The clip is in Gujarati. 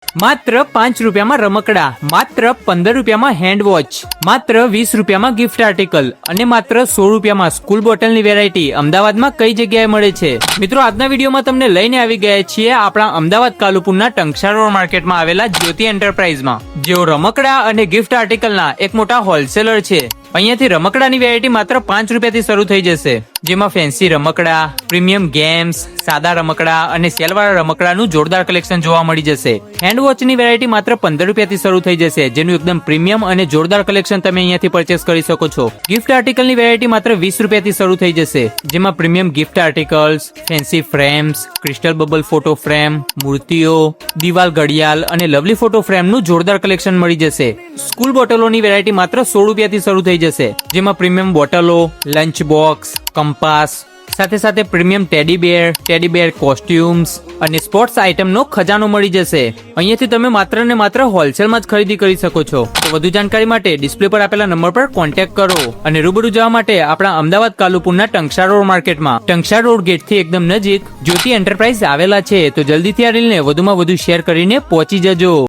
માત્ર 5 રૂપિયામાં રમકડા, માત્ર 15 રૂપિયામાં હેન્ડ વોચ, માત્ર 20 રૂપિયામાં ગિફ્ટ આર્ટિકલ અને માત્ર 16 રૂપિયામાં સ્કૂલ બોટલની વેરાયટી અમદાવાદમાં કઈ જગ્યાએ મળે છે? મિત્રો, આજના વિડીયોમાં તમને લઈને આવી ગયા છીએ આપણા અમદાવાદ કાલુપુરના ટંકશાળ રોડ માર્કેટમાં આવેલા જ્યોતિ એન્ટરપ્રાઇઝમાં, જેઓ રમકડા અને ગિફ્ટ આર્ટિકલના એક મોટા હોલસેલર છે. અહીંયાથી રમકડાની વેરાયટી માત્ર 5 રૂપિયાથી શરૂ થઈ જશે, જેમાં ફેન્સી રમકડા, પ્રીમિયમ ગેમ્સ, સાદા રમકડા અને સેલવાળા રમકડાનું જોરદાર કલેક્શન જોવા મળી જશે. હેન્ડ વોચની વેરાયટી માત્ર 15 રૂપિયાથી શરૂ થઈ જશે, જેનું એકદમ પ્રીમિયમ અને જોરદાર કલેક્શન તમે અહીંયાથી પરચેસ કરી શકો છો. ગિફ્ટ આર્ટિકલની વેરાયટી માત્ર 20 રૂપિયાથી શરૂ થઈ જશે, જેમાં premium gift articles, fancy frames, crystal bubble photo frame, મૂર્તિઓ, દિવાલ ઘડિયાળ અને લવલી ફોટો ફ્રેમનું જોરદાર કલેક્શન મળી જશે. સ્કૂલ બોટલોની વેરાયટી માત્ર 16 રૂપિયાથી શરૂ થઈ જશે, જેમાં પ્રીમિયમ બોટલો, લંચ બોક્સ, કંપાસ, સાથે સાથે પ્રીમિયમ ટેડી બેર કોસ્ટ્યુમ્સ અને સ્પોર્ટ્સ આઇટમનો ખજાનો મળી જશે. અહીંયાથી તમે માત્ર ને માત્ર હોલસેલમાં જ ખરીદી કરી શકો છો. તો વધુ જાણકારી માટે ડિસ્પ્લે પર આપેલા નંબર પર કોન્ટેક્ટ કરો અને રૂબરૂ જવા માટે આપણા અમદાવાદ કાલુપુરના ટંકશાળ રોડ માર્કેટમાં ટંકશાળ રોડ ગેટથી એકદમ નજીક જ્યોતિ એન્ટરપ્રાઇઝ આવેલા છે. તો જલ્દીથી આ રીલને વધુમાં વધુ શેર કરીને પહોંચી જજો.